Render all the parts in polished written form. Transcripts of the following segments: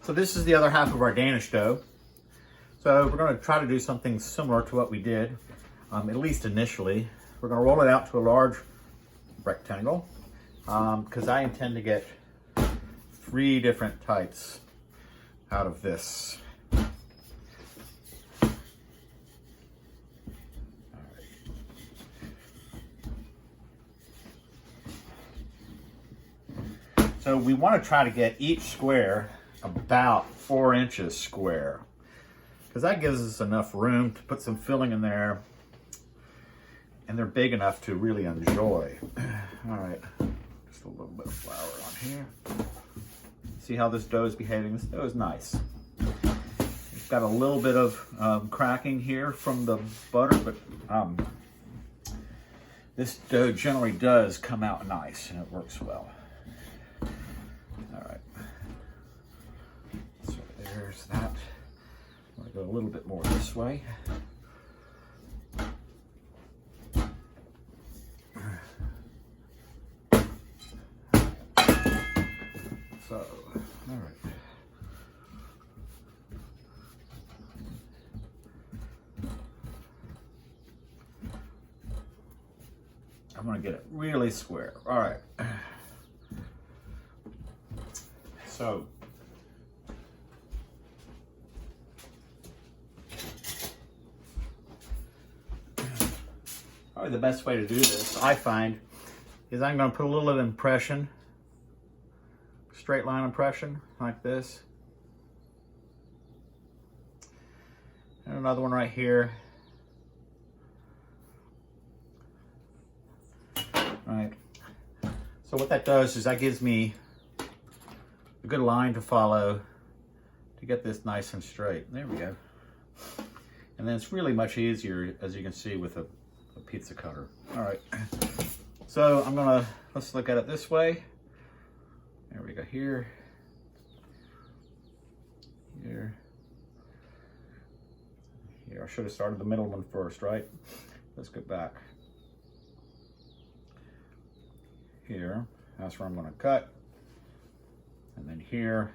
So this is the other half of our Danish dough. So we're going to try to do something similar to what we did, at least initially. We're going to roll it out to a large rectangle because I intend to get 3 different types out of this. So we want to try to get each square about 4 inches square, because that gives us enough room to put some filling in there, and they're big enough to really enjoy. All right, just a little bit of flour on here. See how this dough is behaving? This dough is nice. It's got a little bit of cracking here from the butter, but this dough generally does come out nice and it works well. All right, so there's that. I'm gonna go a little bit more this way. So, all right. I'm gonna get it really square. All right. So, probably the best way to do this, I find, is I'm going to put a little impression, straight line impression, like this. And another one right here. All right. So what that does is that gives me a good line to follow to get this nice and straight. There we go. And then it's really much easier, as you can see, with a pizza cutter. All right. So let's look at it this way. There we go, here. Here. Here, I should have started the middle one first, right? Let's go back. Here, that's where I'm gonna cut. And then here.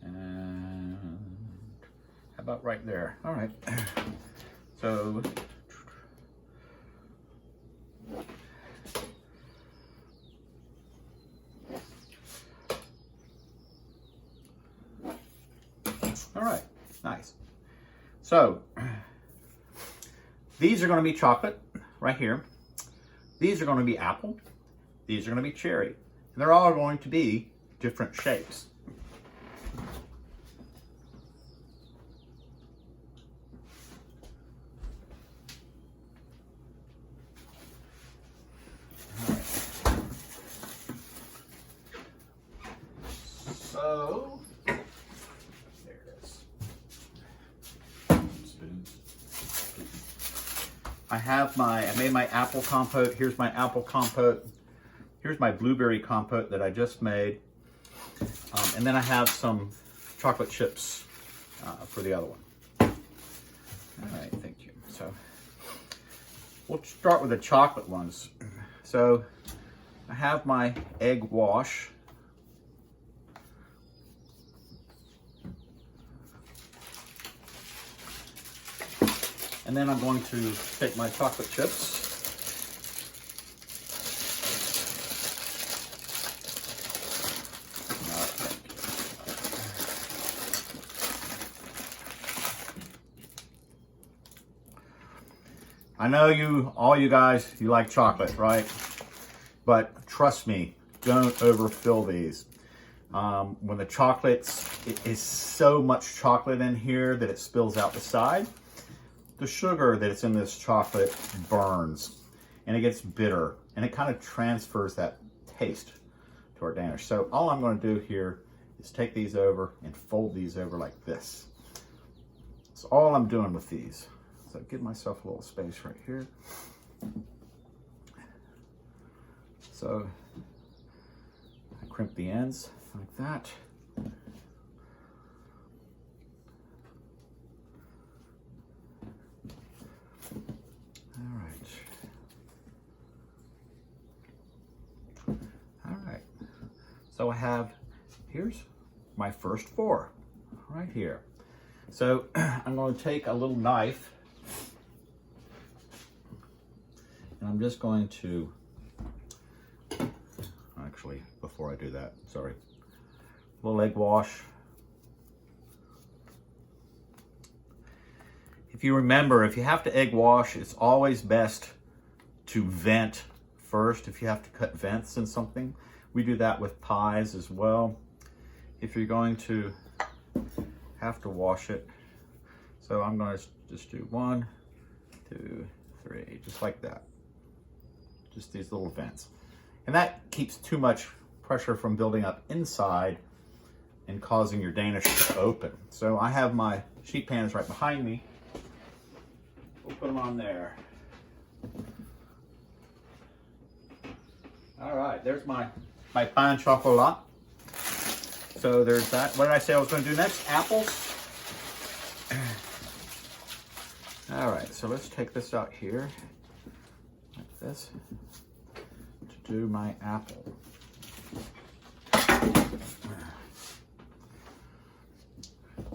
And how about right there? All right. So, all right, nice. So, these are going to be chocolate right here. These are going to be apple. These are going to be cherry. And they're all going to be different shapes. So, there it is. I made my apple compote. Here's my apple compote. Here's my blueberry compote that I just made. And then I have some chocolate chips for the other one. All right, thank you. So, we'll start with the chocolate ones. So, I have my egg wash. And then I'm going to take my chocolate chips. I know all you guys, you like chocolate, right? But trust me, don't overfill these. When the it is so much chocolate in here that it spills out the side. The sugar that's in this chocolate burns and it gets bitter and it kind of transfers that taste to our Danish. So all I'm going to do here is take these over and fold these over like this. That's all I'm doing with these. So give myself a little space right here. So I crimp the ends like that. So I have here's my first 4 right here. So I'm going to take a little knife and I'm just going to, actually, before I do that, sorry, a little egg wash. If you remember, if you have to egg wash, it's always best to vent first if you have to cut vents in something. We do that with pies as well. If you're going to have to wash it. So I'm going to just do 1, 2, 3, just like that. Just these little vents. And that keeps too much pressure from building up inside and causing your Danish to open. So I have my sheet pans right behind me. We'll put them on there. All right, there's my pain chocolat. So there's that. What did I say I was going to do next? Apples. All right, so let's take this out here, like this, to do my apple.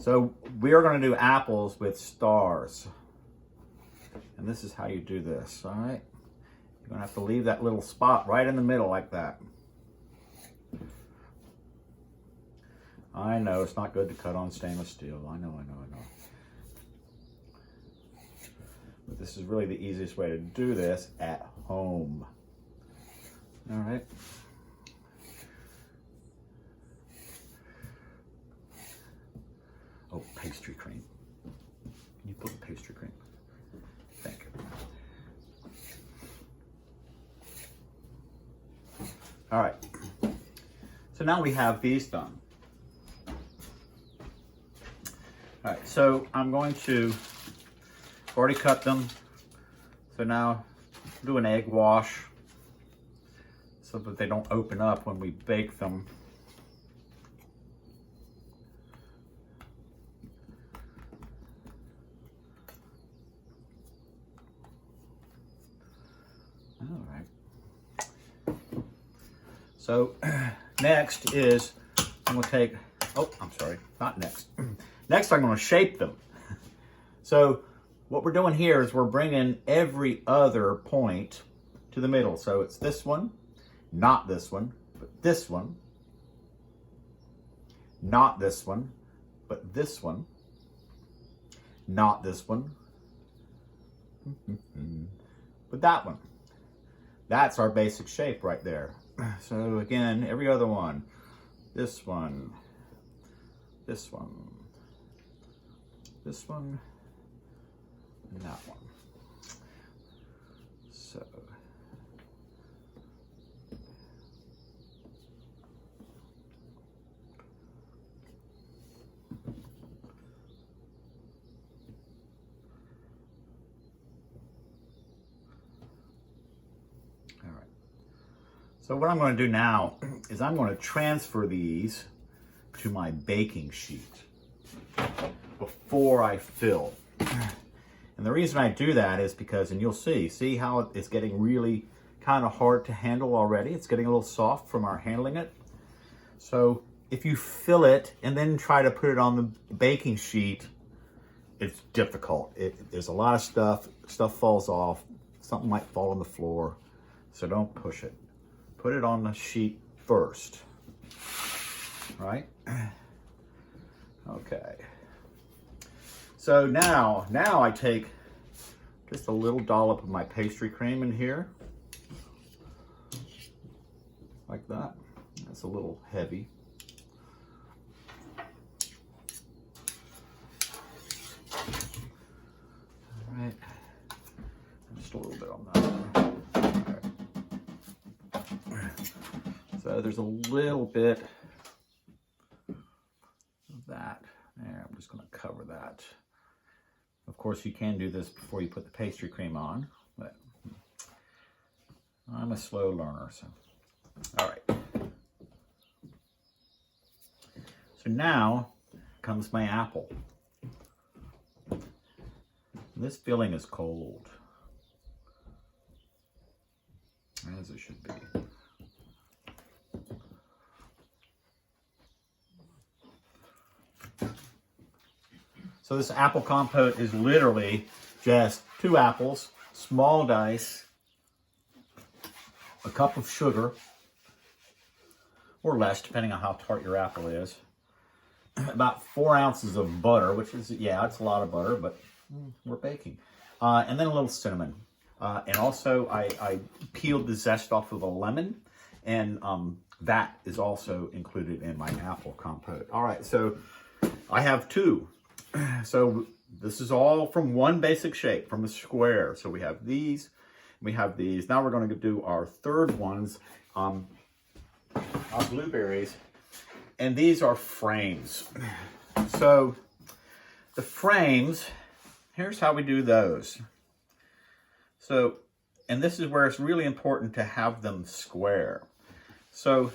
So we are going to do apples with stars. And this is how you do this, all right? You're going to have to leave that little spot right in the middle like that. I know it's not good to cut on stainless steel. I know. But this is really the easiest way to do this at home. All right. Oh, pastry cream. Can you put the pastry cream? Thank you. All right. So now we have these done. All right, so I'm going to, already cut them. So now do an egg wash so that they don't open up when we bake them. All right. So next is, I'm gonna take, oh, I'm sorry, not next. Next, I'm going to shape them. So what we're doing here is we're bringing every other point to the middle. So it's this one, not this one, but this one, not this one, but this one, not this one, but that one. That's our basic shape right there. So again, every other one, this one, this one, this one, and that one. So, all right. So what I'm going to do now is I'm going to transfer these to my baking sheet before I fill. And the reason I do that is because, and you'll see how it's getting really kind of hard to handle already. It's getting a little soft from our handling it. So if you fill it and then try to put it on the baking sheet, it's difficult. There's a lot of stuff falls off, something might fall on the floor, so don't push it. Put it on the sheet first, right? Okay. So now I take just a little dollop of my pastry cream in here, like that. That's a little heavy. All right, just a little bit on that. All right. So there's a little bit of that. There, I'm just going to cover that. Of course, you can do this before you put the pastry cream on, but I'm a slow learner, so. All right. So now comes my apple. This filling is cold, as it should be. So this apple compote is literally just 2 apples, small dice, a cup of sugar, or less, depending on how tart your apple is, about 4 ounces of butter, which is, yeah, it's a lot of butter, but we're baking, and then a little cinnamon. And also, I peeled the zest off of a lemon, and that is also included in my apple compote. All right, so I have 2. So this is all from one basic shape, from a square. So we have these, we have these. Now we're going to do our third ones, our blueberries, and these are frames. So the frames, here's how we do those. So, and this is where it's really important to have them square. So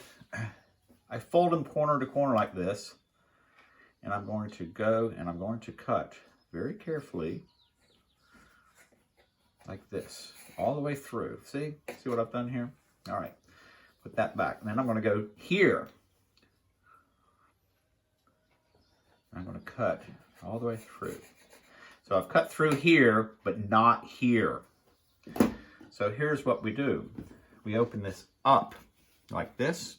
I fold them corner to corner like this, and I'm going to go and I'm going to cut very carefully like this, all the way through. See what I've done here? All right, put that back. And then I'm going to go here. I'm going to cut all the way through. So I've cut through here, but not here. So here's what we do. We open this up like this.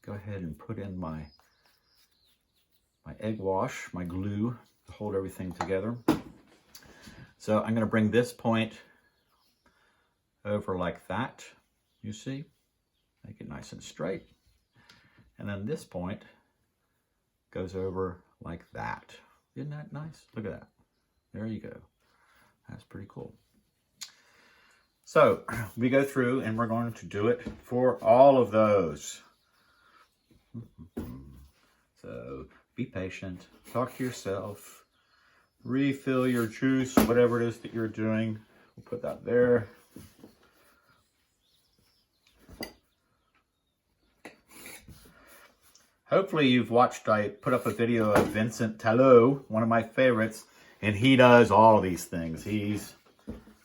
Go ahead and put in my egg wash, my glue, to hold everything together. So I'm going to bring this point over like that, you see? Make it nice and straight. And then this point goes over like that. Isn't that nice? Look at that. There you go. That's pretty cool. So we go through and we're going to do it for all of those. So be patient, talk to yourself, refill your juice, whatever it is that you're doing. We'll put that there. Hopefully you've watched, I put up a video of Vincent Talot, one of my favorites, and he does all these things. He's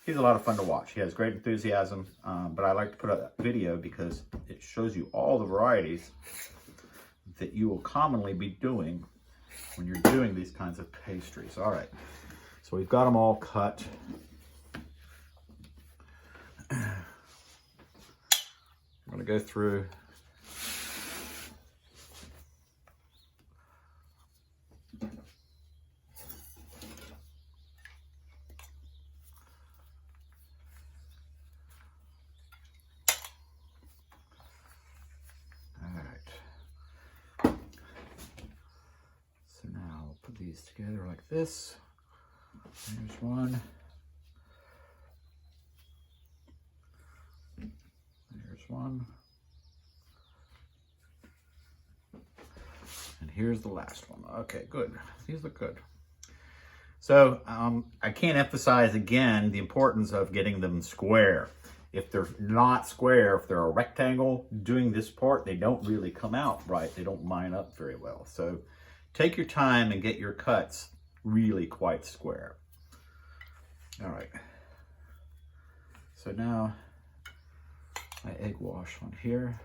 a lot of fun to watch. He has great enthusiasm, but I like to put up that video because it shows you all the varieties that you will commonly be doing when you're doing these kinds of pastries. All right, so we've got them all cut. I'm going to go through. These together like this. There's one. There's one. And here's the last one. Okay, good. These look good. So I can't emphasize again the importance of getting them square. If they're not square, if they're a rectangle, doing this part, they don't really come out right. They don't line up very well. So take your time and get your cuts really quite square. All right. So now my egg wash on here.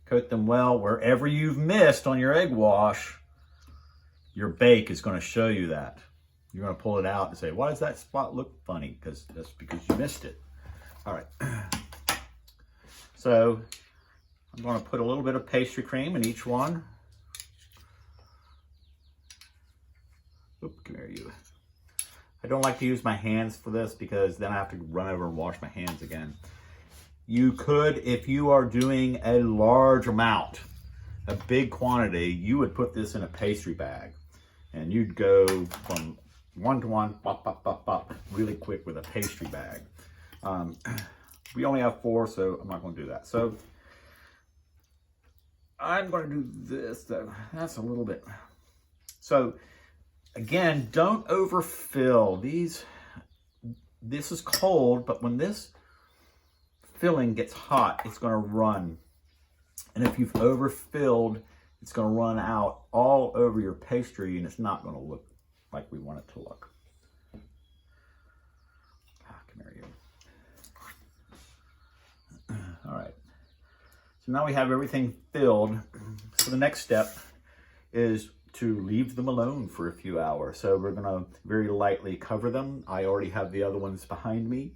Coat them well. Wherever you've missed on your egg wash, your bake is going to show you that. You're going to pull it out and say, why does that spot look funny? Because that's because you missed it. All right. So I'm going to put a little bit of pastry cream in each one. Oop, come here, you. I don't like to use my hands for this because then I have to run over and wash my hands again. You could, if you are doing a large amount, a big quantity, you would put this in a pastry bag. And you'd go from 1 to 1, pop, pop, pop, pop, really quick with a pastry bag. We only have 4, so I'm not going to do that. So I'm going to do this, though. That's a little bit. So, again, don't overfill. This is cold, but when this filling gets hot, it's going to run. And if you've overfilled, it's going to run out all over your pastry, and it's not going to look like we want it to look. Come here, you. All right. So now we have everything filled. So the next step is to leave them alone for a few hours. So we're gonna very lightly cover them. I already have the other ones behind me.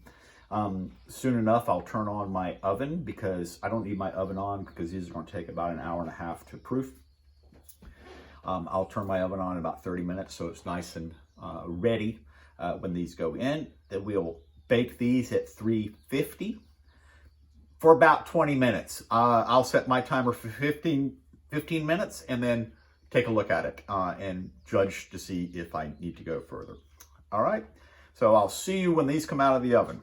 Soon enough, I'll turn on my oven because I don't need my oven on because these are gonna take about an hour and a half to proof. I'll turn my oven on in about 30 minutes so it's nice and ready when these go in. Then we'll bake these at 350 for about 20 minutes. I'll set my timer for 15 minutes and then take a look at it and judge to see if I need to go further. All right, so I'll see you when these come out of the oven.